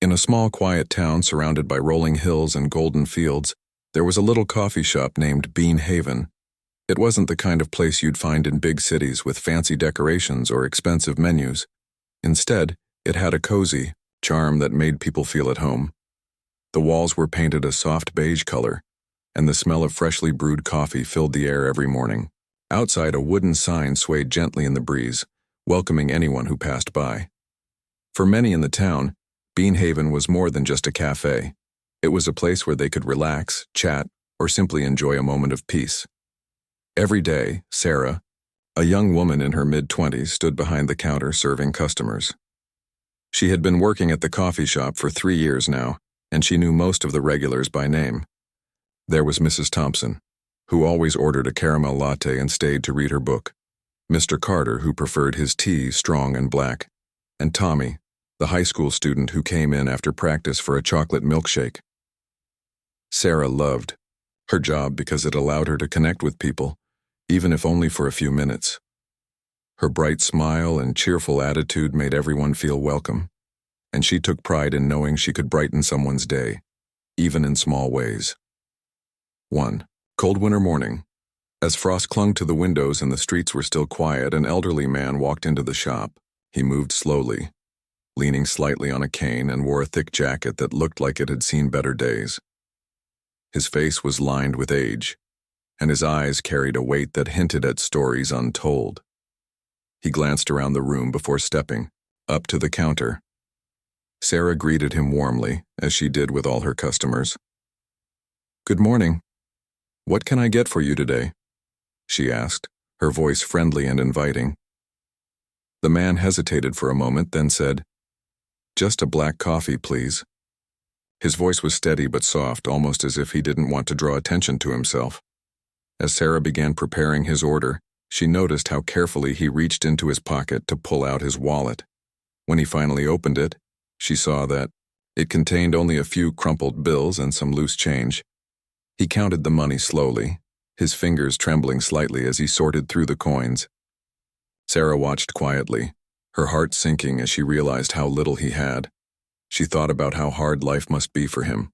In a small, quiet town surrounded by rolling hills and golden fields, there was a little coffee shop named Bean Haven. It wasn't the kind of place you'd find in big cities with fancy decorations or expensive menus. Instead, it had a cozy charm that made people feel at home. The walls were painted a soft beige color, and the smell of freshly brewed coffee filled the air every morning. Outside, a wooden sign swayed gently in the breeze, welcoming anyone who passed by. For many in the town, Bean Haven was more than just a cafe. It was a place where they could relax, chat, or simply enjoy a moment of peace. Every day, Sarah, a young woman in her mid-20s, stood behind the counter serving customers. She had been working at the coffee shop for 3 years now, and she knew most of the regulars by name. There was Mrs. Thompson, who always ordered a caramel latte and stayed to read her book, Mr. Carter, who preferred his tea strong and black, and Tommy, the high school student who came in after practice for a chocolate milkshake. Sarah loved her job because it allowed her to connect with people, even if only for a few minutes. Her bright smile and cheerful attitude made everyone feel welcome, and she took pride in knowing she could brighten someone's day, even in small ways. 1. Cold winter morning. As frost clung to the windows and the streets were still quiet, an elderly man walked into the shop. He moved slowly, leaning slightly on a cane, and wore a thick jacket that looked like it had seen better days. His face was lined with age, and his eyes carried a weight that hinted at stories untold. He glanced around the room before stepping up to the counter. Sarah greeted him warmly, as she did with all her customers. "Good morning. What can I get for you today?" she asked, her voice friendly and inviting. The man hesitated for a moment, then said, "Just a black coffee, please." His voice was steady but soft, almost as if he didn't want to draw attention to himself. As Sarah began preparing his order, she noticed how carefully he reached into his pocket to pull out his wallet. When he finally opened it, she saw that it contained only a few crumpled bills and some loose change. He counted the money slowly, his fingers trembling slightly as he sorted through the coins. Sarah watched quietly, her heart sinking as she realized how little he had. She thought about how hard life must be for him.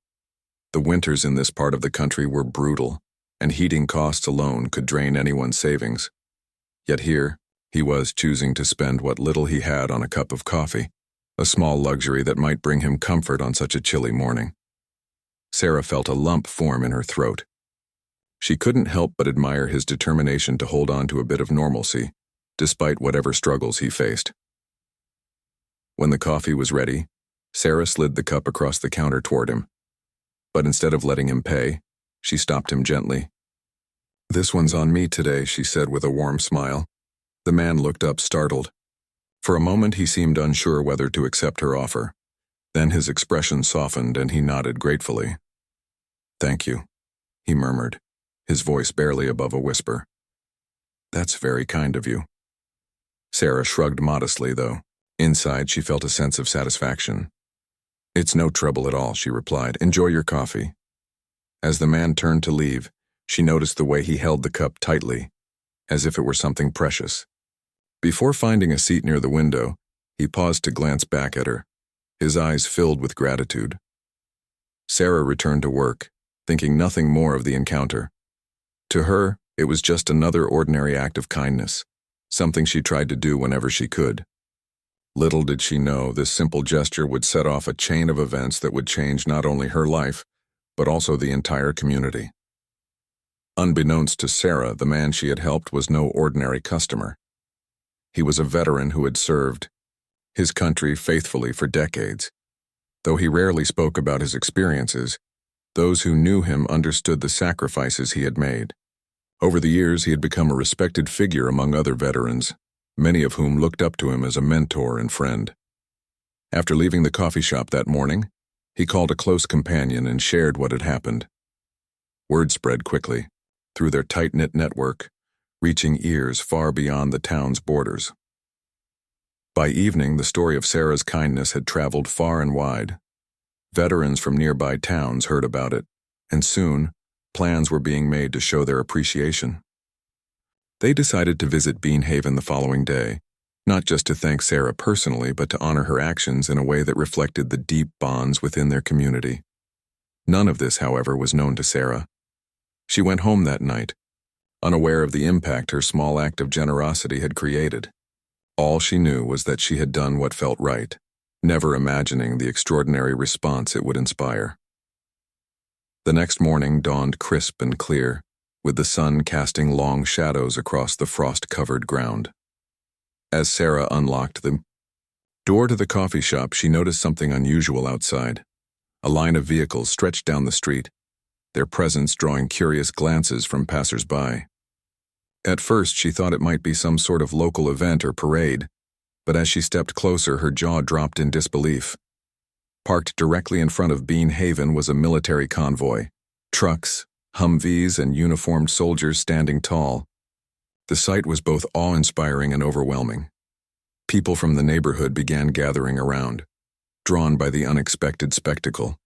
The winters in this part of the country were brutal, and heating costs alone could drain anyone's savings. Yet here, he was choosing to spend what little he had on a cup of coffee, a small luxury that might bring him comfort on such a chilly morning. Sarah felt a lump form in her throat. She couldn't help but admire his determination to hold on to a bit of normalcy, despite whatever struggles he faced. When the coffee was ready, Sarah slid the cup across the counter toward him. But instead of letting him pay, she stopped him gently. "This one's on me today," she said with a warm smile. The man looked up, startled. For a moment he seemed unsure whether to accept her offer. Then his expression softened and he nodded gratefully. "Thank you," he murmured, his voice barely above a whisper. "That's very kind of you." Sarah shrugged modestly, though. Inside, she felt a sense of satisfaction. "It's no trouble at all," she replied. "Enjoy your coffee." As the man turned to leave, she noticed the way he held the cup tightly, as if it were something precious. Before finding a seat near the window, he paused to glance back at her, his eyes filled with gratitude. Sarah returned to work, thinking nothing more of the encounter. To her, it was just another ordinary act of kindness, something she tried to do whenever she could. Little did she know this simple gesture would set off a chain of events that would change not only her life, but also the entire community. Unbeknownst to Sarah, the man she had helped was no ordinary customer. He was a veteran who had served his country faithfully for decades. Though he rarely spoke about his experiences, those who knew him understood the sacrifices he had made. Over the years, he had become a respected figure among other veterans, many of whom looked up to him as a mentor and friend. After leaving the coffee shop that morning, he called a close companion and shared what had happened. Word spread quickly, through their tight-knit network, reaching ears far beyond the town's borders. By evening, the story of Sarah's kindness had traveled far and wide. Veterans from nearby towns heard about it, and soon, plans were being made to show their appreciation. They decided to visit Bean Haven the following day, not just to thank Sarah personally, but to honor her actions in a way that reflected the deep bonds within their community. None of this, however, was known to Sarah. She went home that night, unaware of the impact her small act of generosity had created. All she knew was that she had done what felt right, never imagining the extraordinary response it would inspire. The next morning dawned crisp and clear, with the sun casting long shadows across the frost-covered ground. As Sarah unlocked the door to the coffee shop, she noticed something unusual outside. A line of vehicles stretched down the street, their presence drawing curious glances from passers-by. At first, she thought it might be some sort of local event or parade, but as she stepped closer, her jaw dropped in disbelief. Parked directly in front of Bean Haven was a military convoy. Trucks, Humvees, and uniformed soldiers standing tall. The sight was both awe-inspiring and overwhelming. People from the neighborhood began gathering around, drawn by the unexpected spectacle.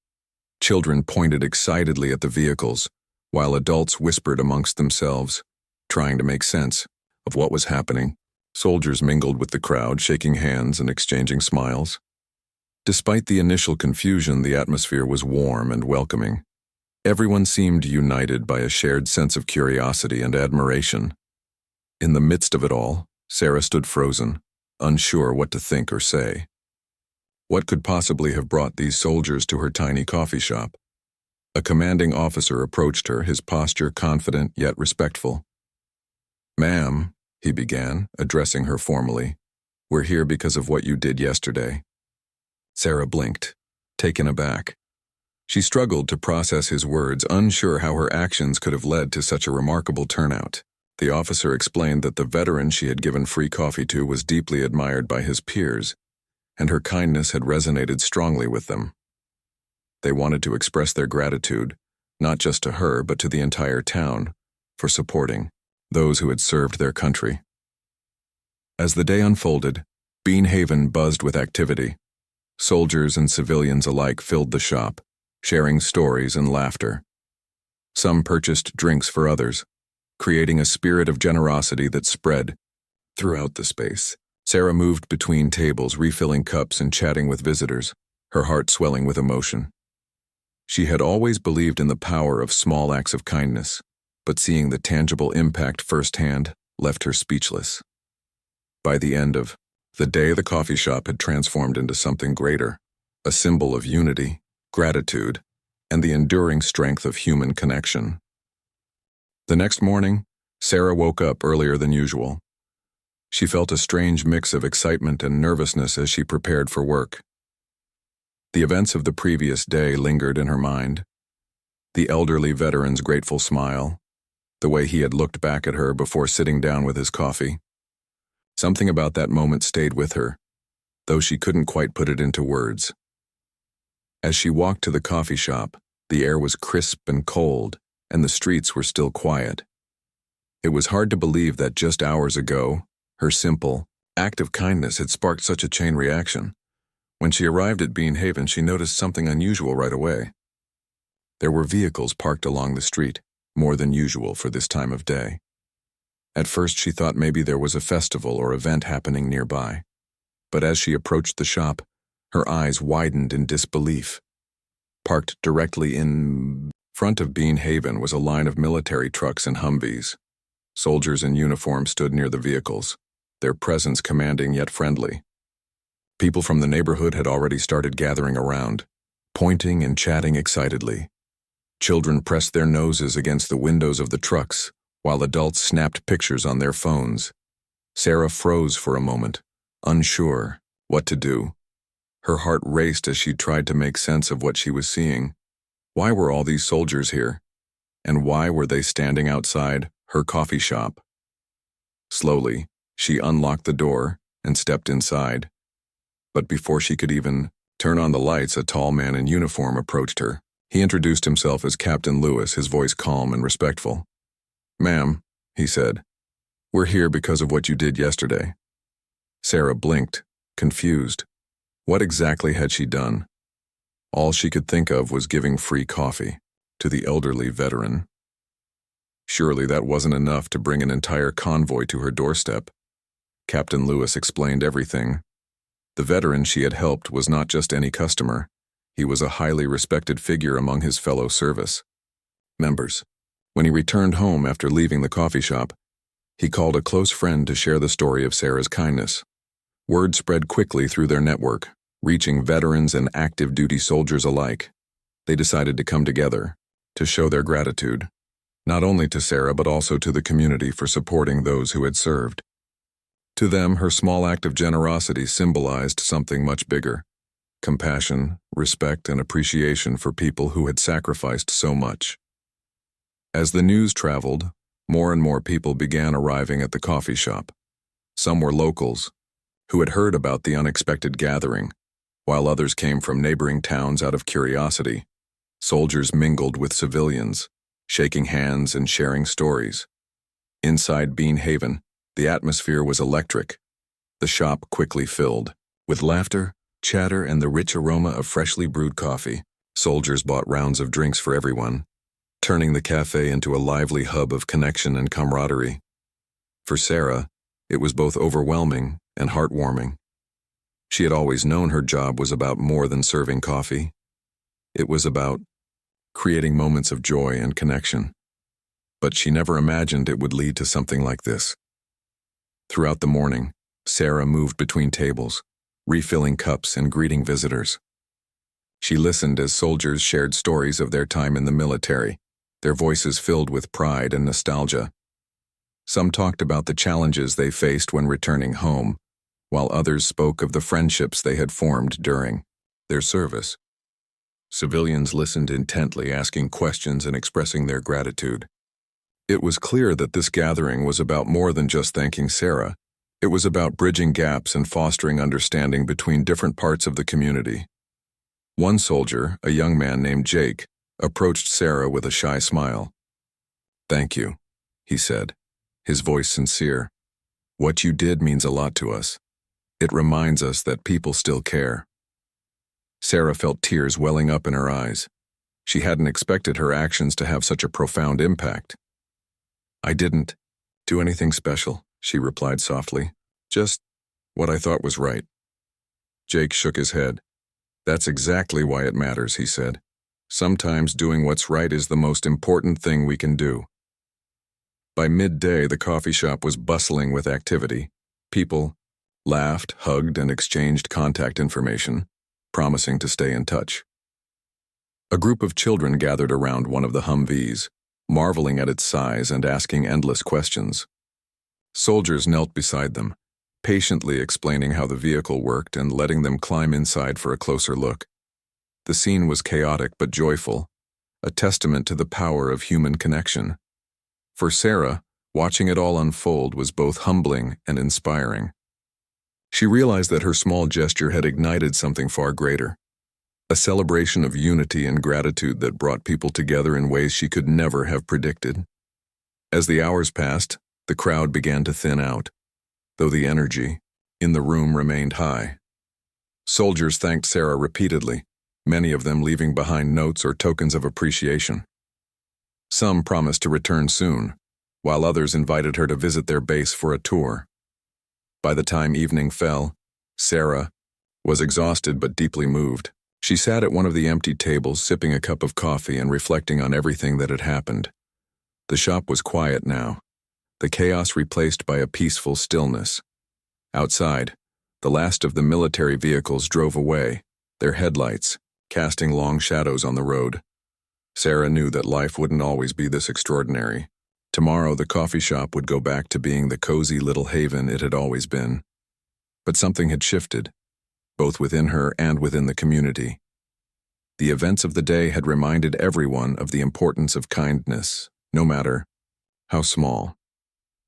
Children pointed excitedly at the vehicles, while adults whispered amongst themselves, trying to make sense of what was happening. Soldiers mingled with the crowd, shaking hands and exchanging smiles. Despite the initial confusion, the atmosphere was warm and welcoming. Everyone seemed united by a shared sense of curiosity and admiration. In the midst of it all, Sarah stood frozen, unsure what to think or say. What could possibly have brought these soldiers to her tiny coffee shop? A commanding officer approached her, his posture confident yet respectful. "Ma'am," he began, addressing her formally, "we're here because of what you did yesterday." Sarah blinked, taken aback. She struggled to process his words, unsure how her actions could have led to such a remarkable turnout. The officer explained that the veteran she had given free coffee to was deeply admired by his peers, and her kindness had resonated strongly with them. They wanted to express their gratitude, not just to her but to the entire town, for supporting those who had served their country. As the day unfolded, Bean Haven buzzed with activity. Soldiers and civilians alike filled the shop, sharing stories and laughter. Some purchased drinks for others, creating a spirit of generosity that spread throughout the space. Sarah moved between tables, refilling cups and chatting with visitors, her heart swelling with emotion. She had always believed in the power of small acts of kindness, but seeing the tangible impact firsthand left her speechless. By the end of the day, the coffee shop had transformed into something greater, a symbol of unity, gratitude, and the enduring strength of human connection. The next morning, Sarah woke up earlier than usual. She felt a strange mix of excitement and nervousness as she prepared for work. The events of the previous day lingered in her mind. The elderly veteran's grateful smile, the way he had looked back at her before sitting down with his coffee. Something about that moment stayed with her, though she couldn't quite put it into words. As she walked to the coffee shop, the air was crisp and cold, and the streets were still quiet. It was hard to believe that just hours ago, her simple act of kindness had sparked such a chain reaction. When she arrived at Bean Haven, she noticed something unusual right away. There were vehicles parked along the street, more than usual for this time of day. At first she thought maybe there was a festival or event happening nearby, but as she approached the shop, her eyes widened in disbelief. Parked directly in front of Bean Haven was a line of military trucks and Humvees. Soldiers in uniform stood near the vehicles, their presence commanding yet friendly. People from the neighborhood had already started gathering around, pointing and chatting excitedly. Children pressed their noses against the windows of the trucks, while adults snapped pictures on their phones. Sarah froze for a moment, unsure what to do. Her heart raced as she tried to make sense of what she was seeing. Why were all these soldiers here? And why were they standing outside her coffee shop? Slowly, she unlocked the door and stepped inside. But before she could even turn on the lights, a tall man in uniform approached her. He introduced himself as Captain Lewis, his voice calm and respectful. "Ma'am," he said, "we're here because of what you did yesterday." Sarah blinked, confused. What exactly had she done? All she could think of was giving free coffee to the elderly veteran. Surely that wasn't enough to bring an entire convoy to her doorstep. Captain Lewis explained everything. The veteran she had helped was not just any customer. He was a highly respected figure among his fellow service members. When he returned home after leaving the coffee shop, he called a close friend to share the story of Sarah's kindness. Word spread quickly through their network, reaching veterans and active duty soldiers alike. They decided to come together to show their gratitude, not only to Sarah but also to the community for supporting those who had served. To them, her small act of generosity symbolized something much bigger: compassion, respect, and appreciation for people who had sacrificed so much. As the news traveled, more and more people began arriving at the coffee shop. Some were locals, who had heard about the unexpected gathering, while others came from neighboring towns out of curiosity. Soldiers mingled with civilians, shaking hands and sharing stories. Inside Bean Haven, the atmosphere was electric. The shop quickly filled. With laughter, chatter, and the rich aroma of freshly brewed coffee, soldiers bought rounds of drinks for everyone, turning the cafe into a lively hub of connection and camaraderie. For Sarah, it was both overwhelming and heartwarming. She had always known her job was about more than serving coffee. It was about creating moments of joy and connection. But she never imagined it would lead to something like this. Throughout the morning, Sarah moved between tables, refilling cups and greeting visitors. She listened as soldiers shared stories of their time in the military, their voices filled with pride and nostalgia. Some talked about the challenges they faced when returning home, while others spoke of the friendships they had formed during their service. Civilians listened intently, asking questions and expressing their gratitude. It was clear that this gathering was about more than just thanking Sarah. It was about bridging gaps and fostering understanding between different parts of the community. One soldier, a young man named Jake, approached Sarah with a shy smile. "Thank you," he said, his voice sincere. "What you did means a lot to us. It reminds us that people still care." Sarah felt tears welling up in her eyes. She hadn't expected her actions to have such a profound impact. "I didn't do anything special," she replied softly. "Just what I thought was right." Jake shook his head. "That's exactly why it matters," he said. "Sometimes doing what's right is the most important thing we can do." By midday, the coffee shop was bustling with activity. People laughed, hugged, and exchanged contact information, promising to stay in touch. A group of children gathered around one of the Humvees, marveling at its size and asking endless questions. Soldiers knelt beside them, patiently explaining how the vehicle worked and letting them climb inside for a closer look. The scene was chaotic but joyful, a testament to the power of human connection. For Sarah, watching it all unfold was both humbling and inspiring. She realized that her small gesture had ignited something far greater, a celebration of unity and gratitude that brought people together in ways she could never have predicted. As the hours passed, the crowd began to thin out, though the energy in the room remained high. Soldiers thanked Sarah repeatedly, many of them leaving behind notes or tokens of appreciation. Some promised to return soon, while others invited her to visit their base for a tour. By the time evening fell, Sarah was exhausted but deeply moved. She sat at one of the empty tables, sipping a cup of coffee and reflecting on everything that had happened. The shop was quiet now, the chaos replaced by a peaceful stillness. Outside, the last of the military vehicles drove away, their headlights casting long shadows on the road. Sarah knew that life wouldn't always be this extraordinary. Tomorrow, the coffee shop would go back to being the cozy little haven it had always been. But something had shifted, both within her and within the community. The events of the day had reminded everyone of the importance of kindness, no matter how small.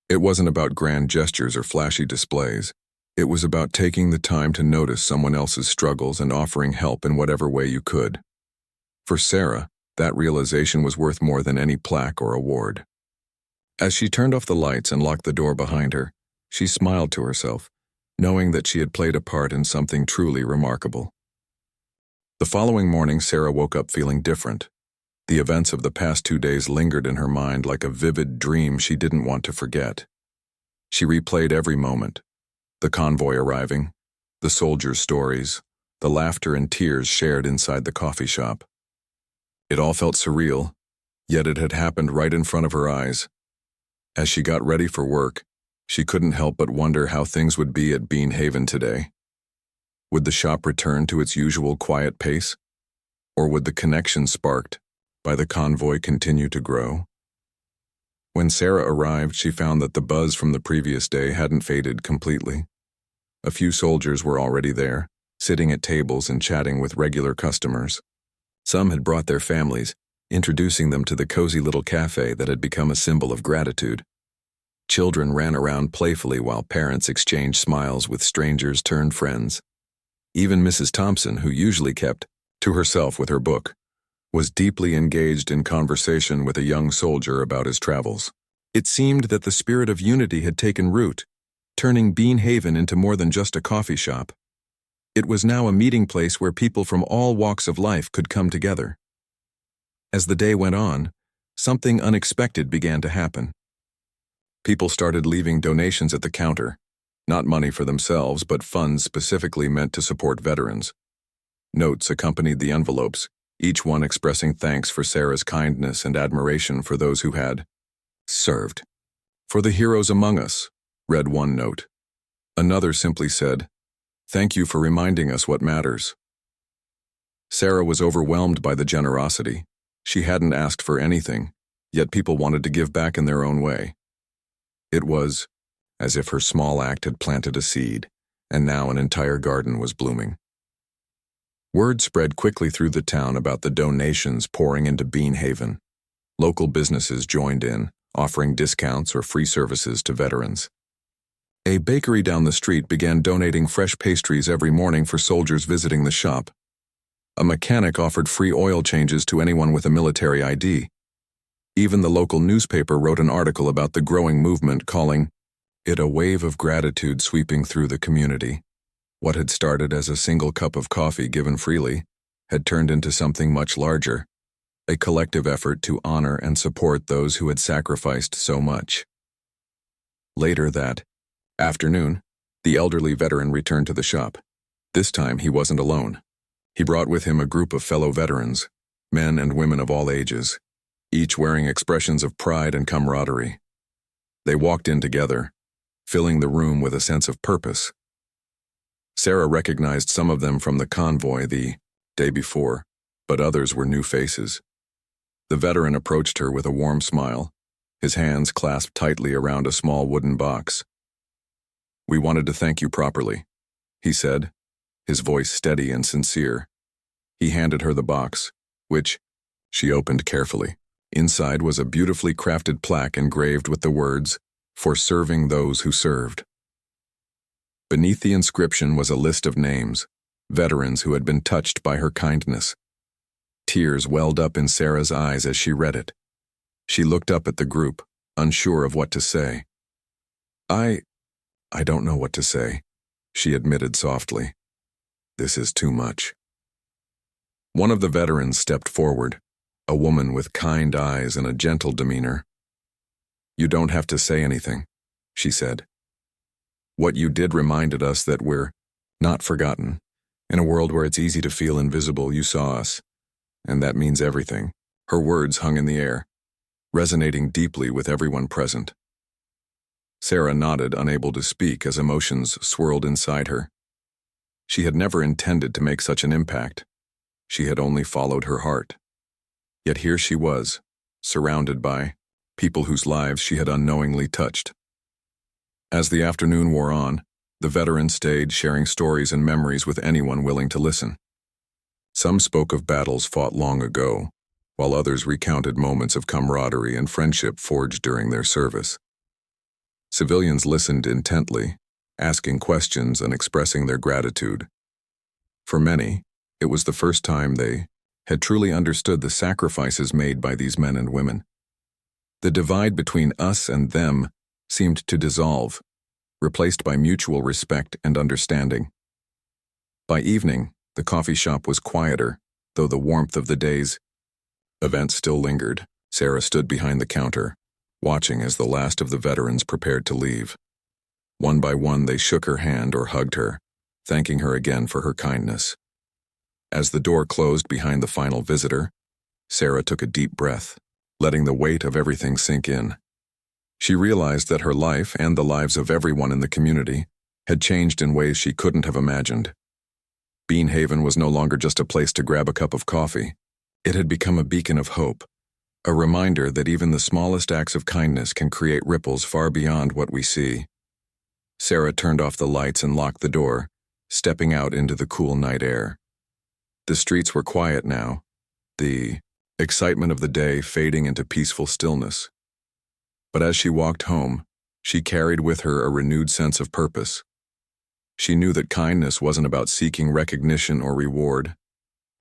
It wasn't about grand gestures or flashy displays. It was about taking the time to notice someone else's struggles and offering help in whatever way you could. For Sarah, that realization was worth more than any plaque or award. As she turned off the lights and locked the door behind her, she smiled to herself, knowing that she had played a part in something truly remarkable. The following morning, Sarah woke up feeling different. The events of the past 2 days lingered in her mind like a vivid dream she didn't want to forget. She replayed every moment, The convoy arriving, the soldiers' stories, the laughter and tears shared inside the coffee shop. It all felt surreal, yet it had happened right in front of her eyes. As she got ready for work, she couldn't help but wonder how things would be at Bean Haven today. Would the shop return to its usual quiet pace? Or would the connection sparked by the convoy continue to grow? When Sarah arrived, she found that the buzz from the previous day hadn't faded completely. A few soldiers were already there, sitting at tables and chatting with regular customers. Some had brought their families, introducing them to the cozy little cafe that had become a symbol of gratitude. Children ran around playfully while parents exchanged smiles with strangers turned friends. Even Mrs. Thompson, who usually kept to herself with her book, was deeply engaged in conversation with a young soldier about his travels. It seemed that the spirit of unity had taken root, turning Bean Haven into more than just a coffee shop. It was now a meeting place where people from all walks of life could come together. As the day went on, something unexpected began to happen. People started leaving donations at the counter, not money for themselves, but funds specifically meant to support veterans. Notes accompanied the envelopes, each one expressing thanks for Sarah's kindness and admiration for those who had served. "For the heroes among us," read one note. Another simply said, "Thank you for reminding us what matters." Sarah was overwhelmed by the generosity. She hadn't asked for anything, yet people wanted to give back in their own way. It was as if her small act had planted a seed, and now an entire garden was blooming. Word spread quickly through the town about the donations pouring into Bean Haven. Local businesses joined in, offering discounts or free services to veterans. A bakery down the street began donating fresh pastries every morning for soldiers visiting the shop. A mechanic offered free oil changes to anyone with a military ID. Even the local newspaper wrote an article about the growing movement, calling it a wave of gratitude sweeping through the community. What had started as a single cup of coffee given freely had turned into something much larger, a collective effort to honor and support those who had sacrificed so much. Later that afternoon, the elderly veteran returned to the shop. This time he wasn't alone. He brought with him a group of fellow veterans, men and women of all ages, each wearing expressions of pride and camaraderie. They walked in together, filling the room with a sense of purpose. Sarah recognized some of them from the convoy the day before, but others were new faces. The veteran approached her with a warm smile, his hands clasped tightly around a small wooden box. "We wanted to thank you properly," he said, his voice steady and sincere. He handed her the box, which she opened carefully. Inside was a beautifully crafted plaque engraved with the words, "For serving those who served." Beneath the inscription was a list of names, veterans who had been touched by her kindness. Tears welled up in Sarah's eyes as she read it. She looked up at the group, unsure of what to say. I don't know what to say," she admitted softly. "This is too much." One of the veterans stepped forward, a woman with kind eyes and a gentle demeanor. "You don't have to say anything," she said. "What you did reminded us that we're not forgotten. In a world where it's easy to feel invisible, you saw us, and that means everything." Her words hung in the air, resonating deeply with everyone present. Sarah nodded, unable to speak as emotions swirled inside her. She had never intended to make such an impact. She had only followed her heart. Yet here she was, surrounded by people whose lives she had unknowingly touched. As the afternoon wore on, the veteran stayed, sharing stories and memories with anyone willing to listen. Some spoke of battles fought long ago, while others recounted moments of camaraderie and friendship forged during their service. Civilians listened intently, asking questions and expressing their gratitude. For many, it was the first time they had truly understood the sacrifices made by these men and women. The divide between us and them seemed to dissolve, replaced by mutual respect and understanding. By evening, the coffee shop was quieter, though the warmth of the day's event still lingered. Sarah stood behind the counter, watching as the last of the veterans prepared to leave. One by one, they shook her hand or hugged her, thanking her again for her kindness. As the door closed behind the final visitor, Sarah took a deep breath, letting the weight of everything sink in. She realized that her life and the lives of everyone in the community had changed in ways she couldn't have imagined. Bean Haven was no longer just a place to grab a cup of coffee. It had become a beacon of hope, a reminder that even the smallest acts of kindness can create ripples far beyond what we see. Sarah turned off the lights and locked the door, stepping out into the cool night air. The streets were quiet now, the excitement of the day fading into peaceful stillness. But as she walked home, she carried with her a renewed sense of purpose. She knew that kindness wasn't about seeking recognition or reward.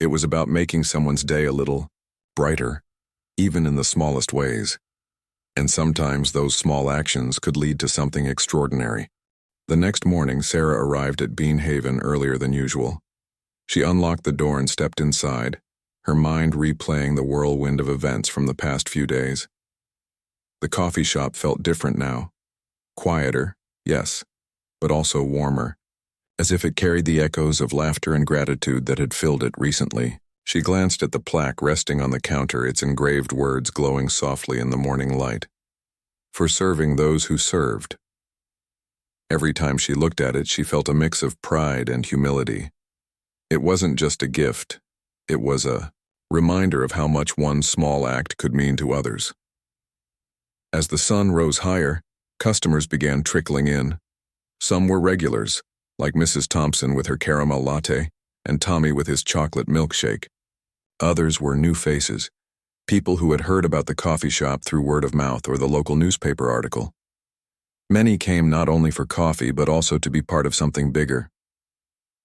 It was about making someone's day a little brighter, even in the smallest ways. And sometimes those small actions could lead to something extraordinary. The next morning, Sarah arrived at Bean Haven earlier than usual. She unlocked the door and stepped inside, her mind replaying the whirlwind of events from the past few days. The coffee shop felt different now. Quieter, yes, but also warmer, as if it carried the echoes of laughter and gratitude that had filled it recently. She glanced at the plaque resting on the counter, its engraved words glowing softly in the morning light. For serving those who served. Every time she looked at it, she felt a mix of pride and humility. It wasn't just a gift, it was a reminder of how much one small act could mean to others. As the sun rose higher, customers began trickling in. Some were regulars, like Mrs. Thompson with her caramel latte and Tommy with his chocolate milkshake. Others were new faces, people who had heard about the coffee shop through word of mouth or the local newspaper article. Many came not only for coffee but also to be part of something bigger.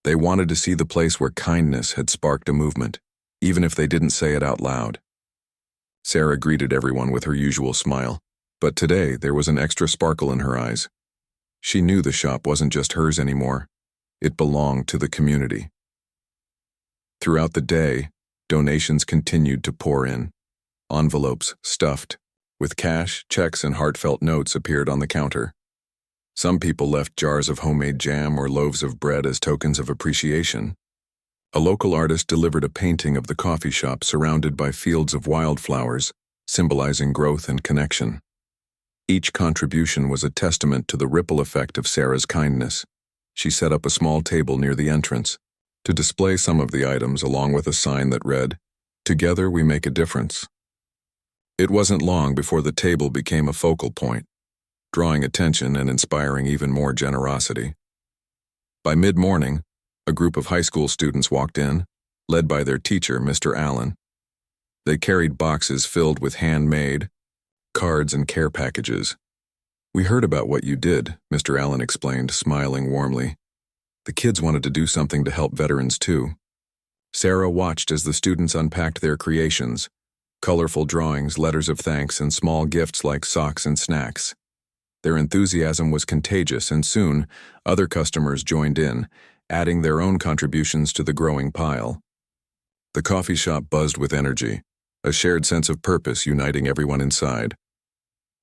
They wanted to see the place where kindness had sparked a movement, even if they didn't say it out loud. Sarah greeted everyone with her usual smile, but today there was an extra sparkle in her eyes. She knew the shop wasn't just hers anymore. It belonged to the community. Throughout the day, donations continued to pour in. Envelopes, stuffed with cash, checks, and heartfelt notes appeared on the counter. Some people left jars of homemade jam or loaves of bread as tokens of appreciation. A local artist delivered a painting of the coffee shop surrounded by fields of wildflowers, symbolizing growth and connection. Each contribution was a testament to the ripple effect of Sarah's kindness. She set up a small table near the entrance to display some of the items along with a sign that read, "Together we make a difference." It wasn't long before the table became a focal point, drawing attention and inspiring even more generosity. By mid-morning, a group of high school students walked in, led by their teacher, Mr. Allen. They carried boxes filled with handmade cards and care packages. "We heard about what you did," Mr. Allen explained, smiling warmly. "The kids wanted to do something to help veterans too." Sarah watched as the students unpacked their creations, colorful drawings, letters of thanks, and small gifts like socks and snacks. Their enthusiasm was contagious, and soon, other customers joined in, adding their own contributions to the growing pile. The coffee shop buzzed with energy, a shared sense of purpose uniting everyone inside.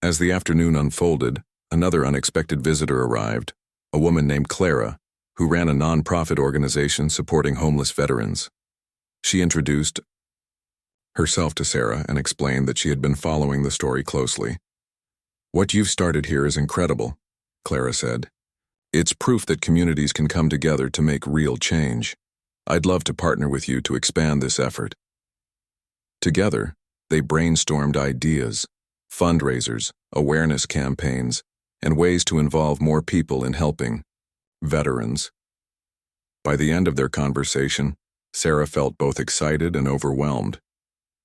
As the afternoon unfolded, another unexpected visitor arrived, a woman named Clara, who ran a non-profit organization supporting homeless veterans. She introduced herself to Sarah and explained that she had been following the story closely. "What you've started here is incredible," Clara said. "It's proof that communities can come together to make real change. I'd love to partner with you to expand this effort." Together, they brainstormed ideas, fundraisers, awareness campaigns, and ways to involve more people in helping veterans. By the end of their conversation, Sarah felt both excited and overwhelmed.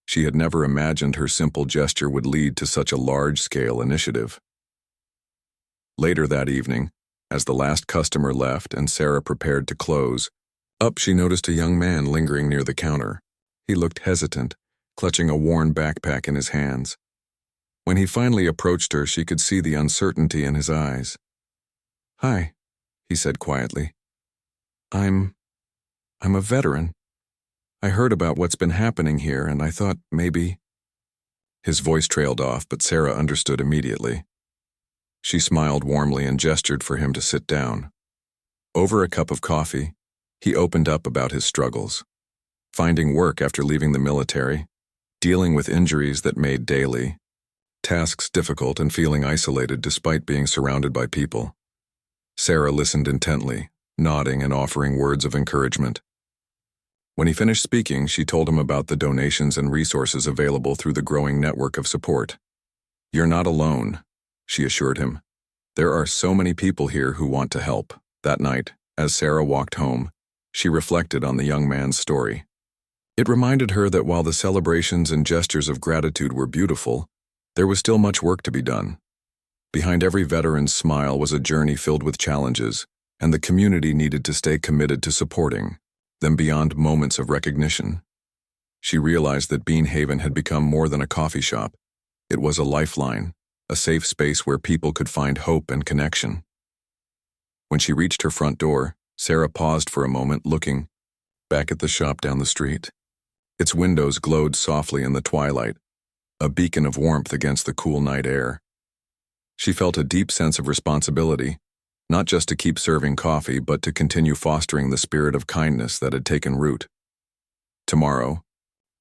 She had never imagined her simple gesture would lead to such a large-scale initiative. Later that evening, as the last customer left and Sarah prepared to close, she noticed a young man lingering near the counter. He looked hesitant, clutching a worn backpack in his hands. When he finally approached her, she could see the uncertainty in his eyes. "Hi," he said quietly. I'm a veteran. I heard about what's been happening here, and I thought maybe..." His voice trailed off, but Sarah understood immediately. She smiled warmly and gestured for him to sit down. Over a cup of coffee, he opened up about his struggles. Finding work after leaving the military, dealing with injuries that made daily tasks difficult and feeling isolated despite being surrounded by people. Sarah listened intently, nodding and offering words of encouragement. When he finished speaking, she told him about the donations and resources available through the growing network of support. "You're not alone," she assured him. "There are so many people here who want to help." That night, as Sarah walked home, she reflected on the young man's story. It reminded her that while the celebrations and gestures of gratitude were beautiful, there was still much work to be done. Behind every veteran's smile was a journey filled with challenges, and the community needed to stay committed to supporting them beyond moments of recognition. She realized that Bean Haven had become more than a coffee shop. It was a lifeline, a safe space where people could find hope and connection. When she reached her front door, Sarah paused for a moment, looking back at the shop down the street. Its windows glowed softly in the twilight, a beacon of warmth against the cool night air. She felt a deep sense of responsibility, not just to keep serving coffee, but to continue fostering the spirit of kindness that had taken root. Tomorrow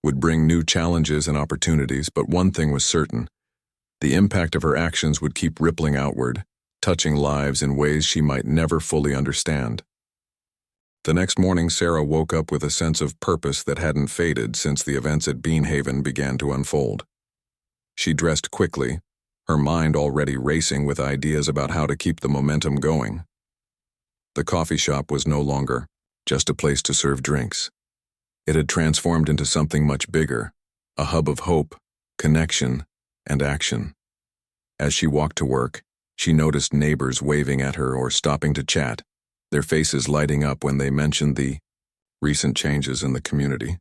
would bring new challenges and opportunities, but one thing was certain: the impact of her actions would keep rippling outward, touching lives in ways she might never fully understand. The next morning, Sarah woke up with a sense of purpose that hadn't faded since the events at Bean Haven began to unfold. She dressed quickly, her mind already racing with ideas about how to keep the momentum going. The coffee shop was no longer just a place to serve drinks. It had transformed into something much bigger, a hub of hope, connection, and action. As she walked to work, she noticed neighbors waving at her or stopping to chat, their faces lighting up when they mentioned the recent changes in the community.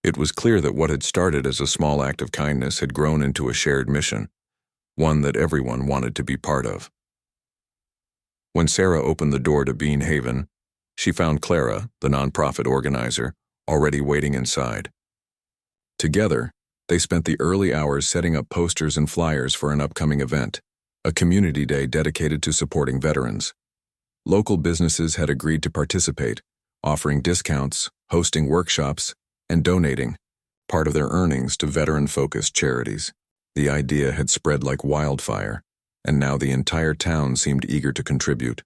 It was clear that what had started as a small act of kindness had grown into a shared mission, one that everyone wanted to be part of. When Sarah opened the door to Bean Haven, she found Clara, the nonprofit organizer, already waiting inside. Together, they spent the early hours setting up posters and flyers for an upcoming event, a community day dedicated to supporting veterans. Local businesses had agreed to participate, offering discounts, hosting workshops, and donating part of their earnings to veteran-focused charities. The idea had spread like wildfire, and now the entire town seemed eager to contribute.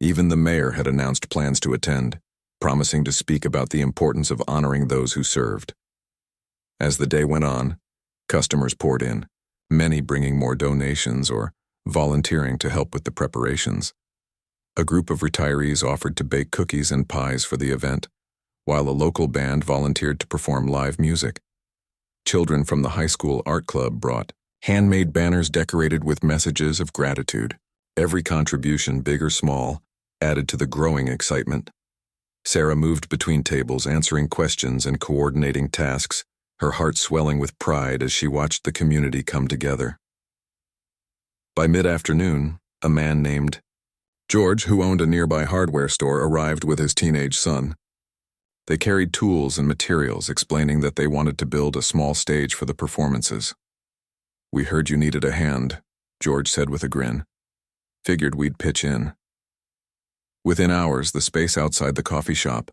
Even the mayor had announced plans to attend, promising to speak about the importance of honoring those who served. As the day went on, customers poured in, many bringing more donations or volunteering to help with the preparations. A group of retirees offered to bake cookies and pies for the event, while a local band volunteered to perform live music. Children from the high school art club brought handmade banners decorated with messages of gratitude. Every contribution, big or small, added to the growing excitement. Sarah moved between tables, answering questions and coordinating tasks, her heart swelling with pride as she watched the community come together. By mid-afternoon, a man named George, who owned a nearby hardware store, arrived with his teenage son. They carried tools and materials, explaining that they wanted to build a small stage for the performances. "We heard you needed a hand," George said with a grin. "Figured we'd pitch in." Within hours, the space outside the coffee shop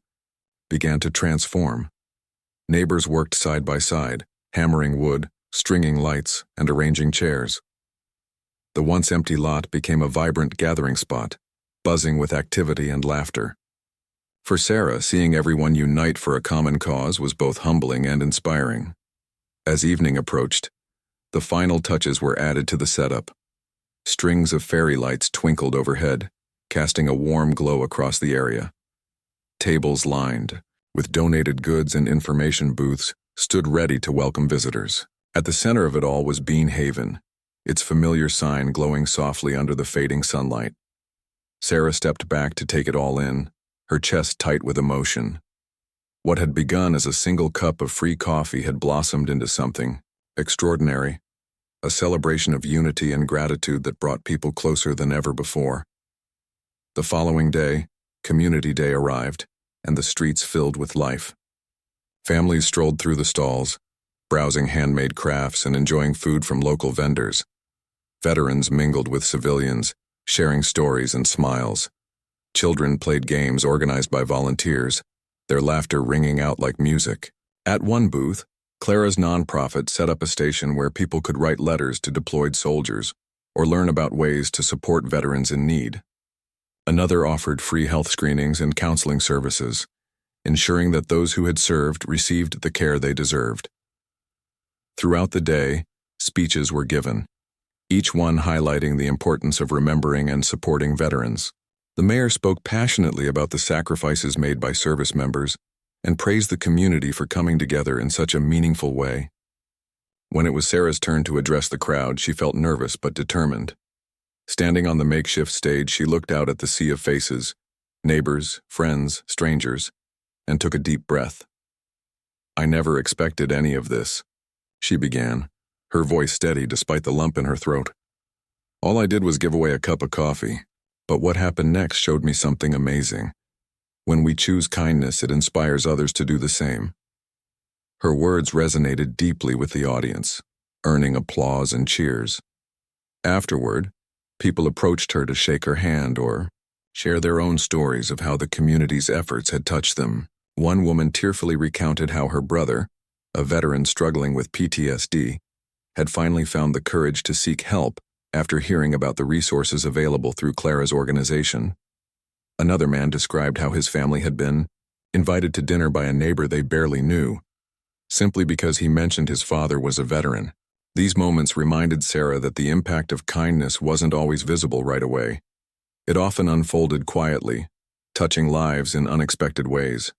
began to transform. Neighbors worked side by side, hammering wood, stringing lights, and arranging chairs. The once empty lot became a vibrant gathering spot, buzzing with activity and laughter. For Sarah, seeing everyone unite for a common cause was both humbling and inspiring. As evening approached, the final touches were added to the setup. Strings of fairy lights twinkled overhead, casting a warm glow across the area. Tables lined with donated goods and information booths stood ready to welcome visitors. At the center of it all was Bean Haven, its familiar sign glowing softly under the fading sunlight. Sarah stepped back to take it all in, her chest tight with emotion. What had begun as a single cup of free coffee had blossomed into something extraordinary, a celebration of unity and gratitude that brought people closer than ever before. The following day, Community Day arrived, and the streets filled with life. Families strolled through the stalls, browsing handmade crafts and enjoying food from local vendors. Veterans mingled with civilians, sharing stories and smiles. Children played games organized by volunteers, their laughter ringing out like music. At one booth, Clara's nonprofit set up a station where people could write letters to deployed soldiers or learn about ways to support veterans in need. Another offered free health screenings and counseling services, ensuring that those who had served received the care they deserved. Throughout the day, speeches were given, each one highlighting the importance of remembering and supporting veterans. The mayor spoke passionately about the sacrifices made by service members and praised the community for coming together in such a meaningful way. When it was Sarah's turn to address the crowd, she felt nervous but determined. Standing on the makeshift stage, she looked out at the sea of faces, neighbors, friends, strangers, and took a deep breath. "I never expected any of this," she began, her voice steady despite the lump in her throat. "All I did was give away a cup of coffee, but what happened next showed me something amazing. When we choose kindness, it inspires others to do the same." Her words resonated deeply with the audience, earning applause and cheers. Afterward, people approached her to shake her hand or share their own stories of how the community's efforts had touched them. One woman tearfully recounted how her brother, a veteran struggling with PTSD, had finally found the courage to seek help after hearing about the resources available through Clara's organization. Another man described how his family had been invited to dinner by a neighbor they barely knew, simply because he mentioned his father was a veteran. These moments reminded Sarah that the impact of kindness wasn't always visible right away. It often unfolded quietly, touching lives in unexpected ways.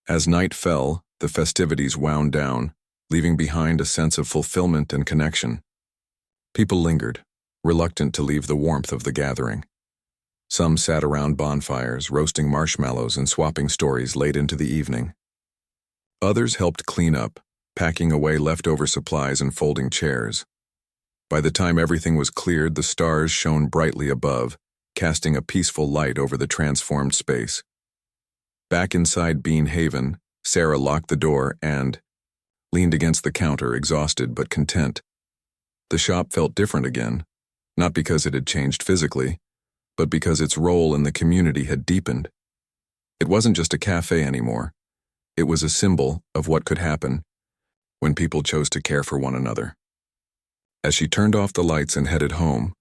As night fell, the festivities wound down, leaving behind a sense of fulfillment and connection. People lingered, reluctant to leave the warmth of the gathering. Some sat around bonfires, roasting marshmallows and swapping stories late into the evening. Others helped clean up, packing away leftover supplies and folding chairs. By the time everything was cleared, the stars shone brightly above, casting a peaceful light over the transformed space. Back inside Bean Haven, Sarah locked the door and leaned against the counter, exhausted but content. The shop felt different again, not because it had changed physically, but because its role in the community had deepened. It wasn't just a cafe anymore. It was a symbol of what could happen when people chose to care for one another. As she turned off the lights and headed home,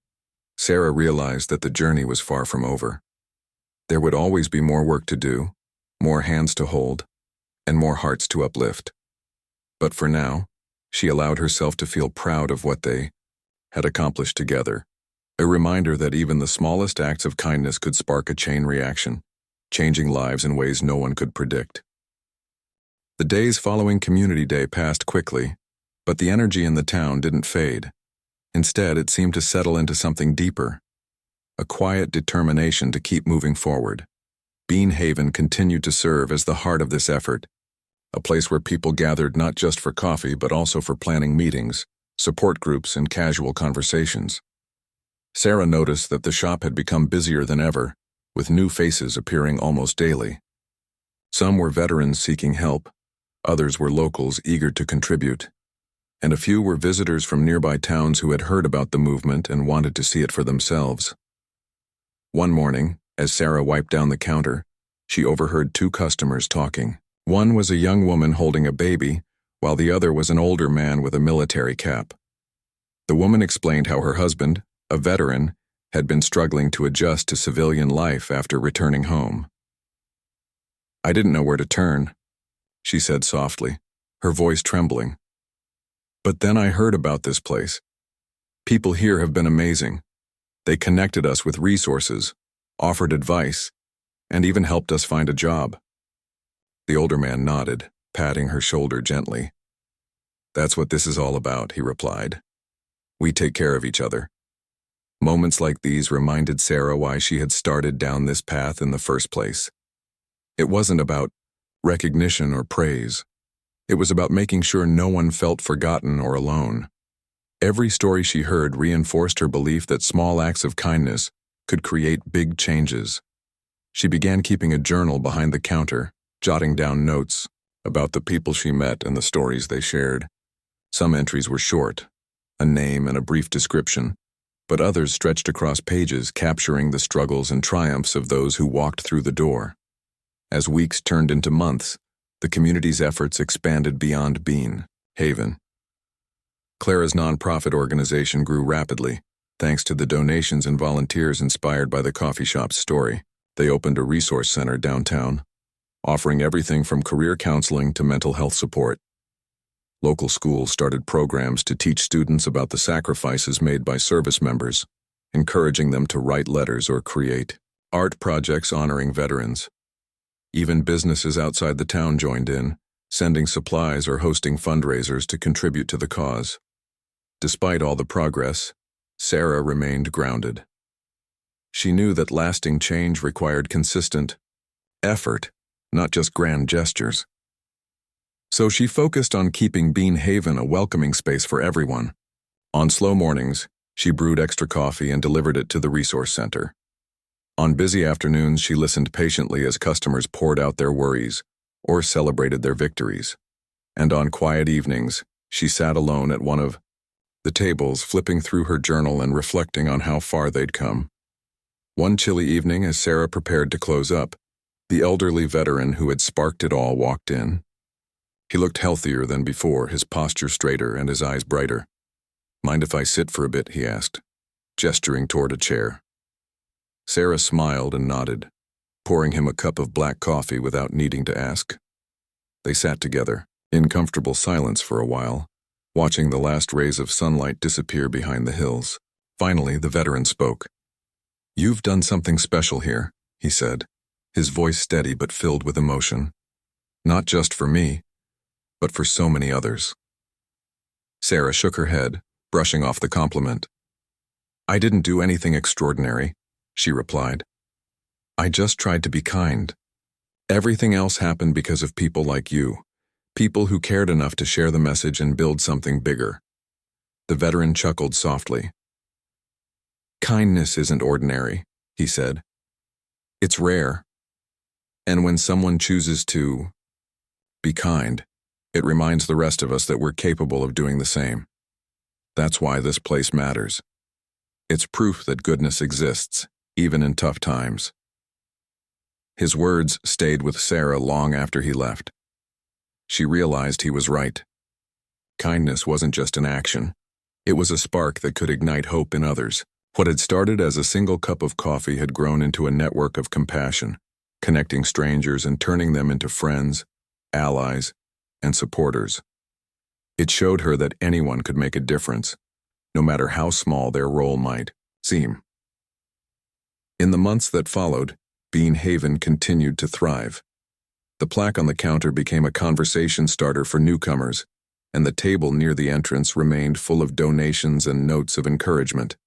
Sarah realized that the journey was far from over. There would always be more work to do, more hands to hold, and more hearts to uplift. But for now, she allowed herself to feel proud of what they had accomplished together, a reminder that even the smallest acts of kindness could spark a chain reaction, changing lives in ways no one could predict. The days following Community Day passed quickly, but the energy in the town didn't fade. Instead, it seemed to settle into something deeper, a quiet determination to keep moving forward. Bean Haven continued to serve as the heart of this effort, a place where people gathered not just for coffee but also for planning meetings, support groups, and casual conversations. Sarah noticed that the shop had become busier than ever, with new faces appearing almost daily. Some were veterans seeking help, others were locals eager to contribute, and a few were visitors from nearby towns who had heard about the movement and wanted to see it for themselves. One morning, as Sarah wiped down the counter, she overheard two customers talking. One was a young woman holding a baby, while the other was an older man with a military cap. The woman explained how her husband, a veteran, had been struggling to adjust to civilian life after returning home. "I didn't know where to turn," she said softly, her voice trembling. "But then I heard about this place. People here have been amazing. They connected us with resources, offered advice, and even helped us find a job." The older man nodded, patting her shoulder gently. "That's what this is all about," he replied. "We take care of each other." Moments like these reminded Sarah why she had started down this path in the first place. It wasn't about recognition or praise. It was about making sure no one felt forgotten or alone. Every story she heard reinforced her belief that small acts of kindness could create big changes. She began keeping a journal behind the counter, jotting down notes about the people she met and the stories they shared. Some entries were short, a name and a brief description, but others stretched across pages capturing the struggles and triumphs of those who walked through the door. As weeks turned into months, the community's efforts expanded beyond Bean Haven. Clara's nonprofit organization grew rapidly, thanks to the donations and volunteers inspired by the coffee shop's story. They opened a resource center downtown, offering everything from career counseling to mental health support. Local schools started programs to teach students about the sacrifices made by service members, encouraging them to write letters or create art projects honoring veterans. Even businesses outside the town joined in, sending supplies or hosting fundraisers to contribute to the cause. Despite all the progress, Sarah remained grounded. She knew that lasting change required consistent effort, not just grand gestures. So she focused on keeping Bean Haven a welcoming space for everyone. On slow mornings, she brewed extra coffee and delivered it to the resource center. On busy afternoons, she listened patiently as customers poured out their worries or celebrated their victories. And on quiet evenings, she sat alone at one of the tables, flipping through her journal and reflecting on how far they'd come. One chilly evening, as Sarah prepared to close up, the elderly veteran who had sparked it all walked in. He looked healthier than before, his posture straighter and his eyes brighter. "Mind if I sit for a bit?" he asked, gesturing toward a chair. Sarah smiled and nodded, pouring him a cup of black coffee without needing to ask. They sat together, in comfortable silence for a while, watching the last rays of sunlight disappear behind the hills. Finally, the veteran spoke. "You've done something special here," he said, his voice steady but filled with emotion. "Not just for me, but for so many others." Sarah shook her head, brushing off the compliment. "I didn't do anything extraordinary," she replied. "I just tried to be kind. Everything else happened because of people like you, people who cared enough to share the message and build something bigger." The veteran chuckled softly. "Kindness isn't ordinary," he said. "It's rare. And when someone chooses to be kind, it reminds the rest of us that we're capable of doing the same. That's why this place matters. It's proof that goodness exists, even in tough times." His words stayed with Sarah long after he left. She realized he was right. Kindness wasn't just an action. It was a spark that could ignite hope in others. What had started as a single cup of coffee had grown into a network of compassion, connecting strangers and turning them into friends, allies, and supporters. It showed her that anyone could make a difference, no matter how small their role might seem. In the months that followed, Bean Haven continued to thrive. The plaque on the counter became a conversation starter for newcomers, and the table near the entrance remained full of donations and notes of encouragement.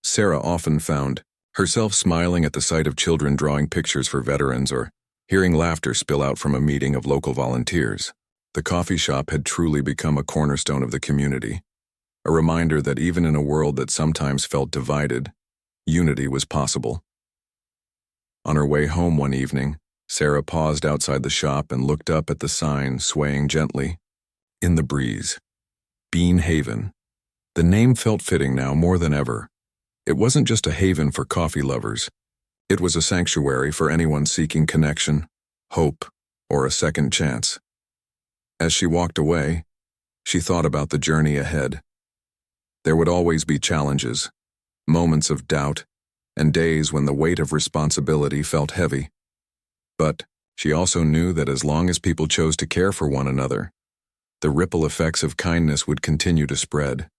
Sarah often found herself smiling at the sight of children drawing pictures for veterans or hearing laughter spill out from a meeting of local volunteers. The coffee shop had truly become a cornerstone of the community, a reminder that even in a world that sometimes felt divided, unity was possible. On her way home one evening, Sarah paused outside the shop and looked up at the sign swaying gently in the breeze. Bean Haven. The name felt fitting now more than ever. It wasn't just a haven for coffee lovers. It was a sanctuary for anyone seeking connection, hope, or a second chance. As she walked away, she thought about the journey ahead. There would always be challenges, moments of doubt, and days when the weight of responsibility felt heavy. But she also knew that as long as people chose to care for one another, the ripple effects of kindness would continue to spread,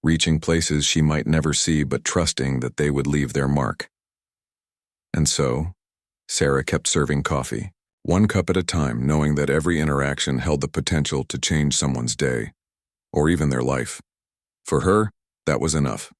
reaching places she might never see but trusting that they would leave their mark. And so, Sarah kept serving coffee, one cup at a time, knowing that every interaction held the potential to change someone's day, or even their life. For her, that was enough.